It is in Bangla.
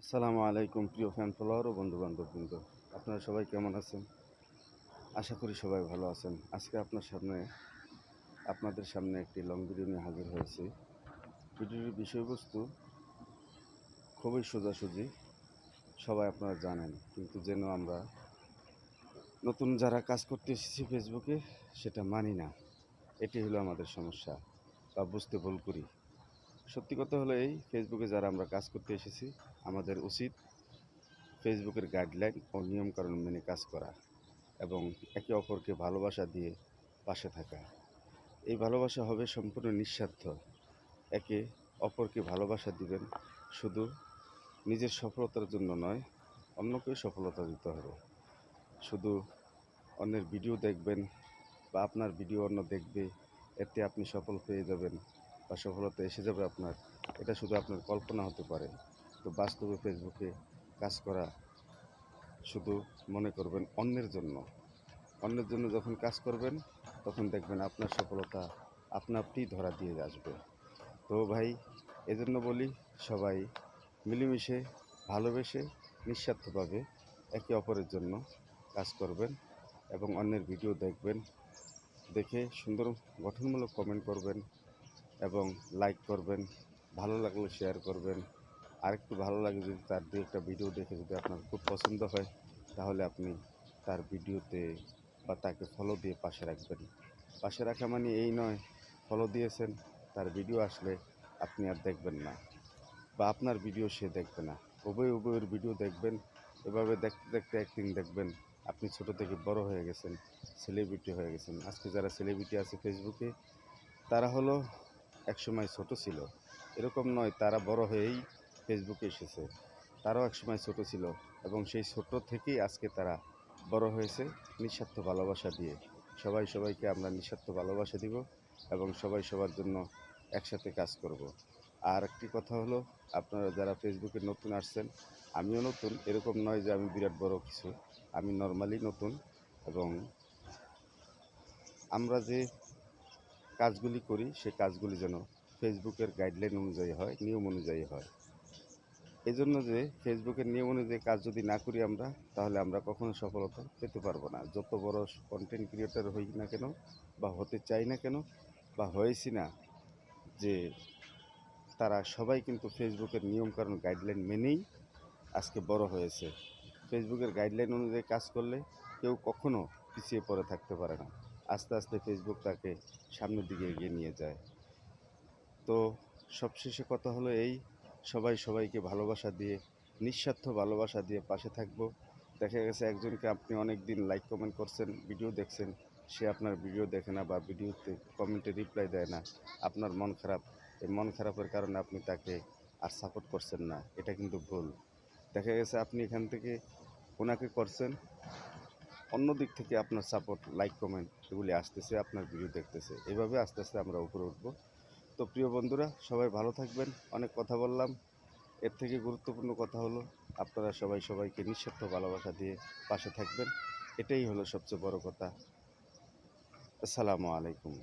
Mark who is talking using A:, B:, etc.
A: আসসালামু আলাইকুম প্রিয় ফ্যান ফলোয়ার ও বন্ধু বান্ধববৃন্দ, আপনারা সবাই কেমন আছেন? আশা করি সবাই ভালো আছেন। আজকে আপনাদের সামনে একটি লং ভিডিও নিয়ে হাজির হয়েছি। ভিডিওর বিষয়বস্তু খুবই সোজাসুজি, সবাই আপনারা জানেন, কিন্তু যেন আমরা নতুন যারা কাজ করতে এসেছি ফেসবুকে সেটা মানি না। এটি হলো আমাদের সমস্যা বা বুঝতে ভুল করি। সত্যি কথা হলো এই, ফেসবুকে যারা আমরা কাজ করতে এসেছি আমাদের উচিত ফেসবুকের গাইডলাইন ও নিয়মকানুন মেনে কাজ করা এবং একে অপরকে ভালোবাসা দিয়ে পাশে থাকা। এই ভালোবাসা হবে সম্পূর্ণ নিঃস্বার্থ। একে অপরকে ভালোবাসা দিবেন শুধু নিজের সফলতার জন্য নয়, অন্যকেও সফলতা দিতে হবে। শুধু অন্যের ভিডিও দেখবেন বা আপনার ভিডিও অন্য দেখবে, এতে আপনি সফল পেয়ে যাবেন বা সফলতা এসে যাবে আপনার, এটা শুধু আপনার কল্পনা হতে পারে। তো বাস্তবে ফেসবুকে কাজ করা শুধু মনে করবেন অন্যের জন্য। অন্যের জন্য যখন কাজ করবেন তখন দেখবেন আপনার সফলতা আপনা আপনি ধরা দিয়ে আসবে। তো ভাই, এজন্য বলি, সবাই মিলেমিশে ভালোবেসে নিঃস্বার্থভাবে একে অপরের জন্য কাজ করবেন এবং অন্যের ভিডিও দেখবেন, দেখে সুন্দর গঠনমূলক কমেন্ট করবেন এবং লাইক করবেন, ভালো লাগলে শেয়ার করবেন। আরেকটু ভালো লাগে যদি তার দু একটা ভিডিও দেখে যদি আপনার খুব পছন্দ হয়, তাহলে আপনি তার ভিডিওতে বা তাকে ফলো দিয়ে পাশে রাখবেন। পাশে রাখা মানে এই নয় ফলো দিয়েছেন, তার ভিডিও আসলে আপনি আর দেখবেন না বা আপনার ভিডিও সে দেখবে না, উভয়ের ভিডিও দেখবেন। এভাবে দেখতে দেখতে একদিন দেখবেন আপনি ছোট থেকে বড় হয়ে গেছেন, সেলিব্রিটি হয়ে গেছেন। আজকে যারা সেলিব্রিটি আছে ফেসবুকে, তারা হলো একসময় ছোট ছিল, এরকম নয় তারা বড় হয়েই ফেসবুকে এসেছে। তারাও একসময় ছোট ছিল এবং সেই ছোট থেকেই আজকে তারা বড় হয়েছে নিঃস্বার্থ ভালোবাসা দিয়ে। সবাই সবাইকে আমরা নিঃস্বার্থ ভালোবাসা দিব এবং সবাই সবার জন্য একসাথে কাজ করব। আর একটি কথা হলো, আপনারা যারা ফেসবুকে নতুন আসছেন, আমিও নতুন, এরকম নয় যে আমি বিরাট বড় কিছু, আমি নর্মালি নতুন। এবং আমরা যে কাজগুলি করি সে কাজগুলি যেন ফেসবুকের গাইডলাইন অনুযায়ী হয়, নিয়ম অনুযায়ী হয়। এই জন্য যে ফেসবুকের নিয়ম অনুযায়ী কাজ যদি না করি আমরা, তাহলে আমরা কখনো সফলতা পেতে পারবো না। যত বড় কন্টেন্ট ক্রিয়েটর হই না কেন বা হতে চাই না কেন বা হয়েছি না, যে তারা সবাই কিন্তু ফেসবুকের নিয়মকানুন গাইডলাইন মেনেই আজকে বড় হয়েছে। ফেসবুকের গাইডলাইন অনুযায়ী কাজ করলে কেউ কখনো পিছিয়ে পড়ে থাকতে পারে না। আস্তে আস্তে ফেসবুক তাকে সামনের দিকে এগিয়ে নিয়ে যায়। তো সবশেষে কথা হলো এই, সবাই সবাইকে ভালোবাসা দিয়ে, নিঃস্বার্থ ভালোবাসা দিয়ে পাশে থাকবো। দেখা গেছে একজনকে আপনি অনেক দিন লাইক কমেন্ট করছেন, ভিডিও দেখছেন, সে আপনার ভিডিও দেখে না বা ভিডিওতে কমেন্টে রিপ্লাই দেয় না, আপনার মন খারাপ। এই মন খারাপের কারণে আপনি তাকে আর সাপোর্ট করছেন না, এটা কিন্তু ভুল। দেখা গেছে আপনি এখান থেকে ওনাকে করছেন, অন্য দিক থেকে আপনার সাপোর্ট, লাইক, কমেন্ট এগুলি আসতেছে, আপনার ভিডিও দেখতেছে, এভাবে আস্তে আস্তে আমরা উপরে উঠবো। তো প্রিয় বন্ধুরা, সবাই ভালো থাকবেন। অনেক কথা বললাম, এর থেকে গুরুত্বপূর্ণ কথা হলো আপনারা সবাই সবাইকে নিঃস্বার্থ ভালোবাসা দিয়ে পাশে থাকবেন। এটাই হলো সবচেয়ে বড় কথা। আসসালামু আলাইকুম।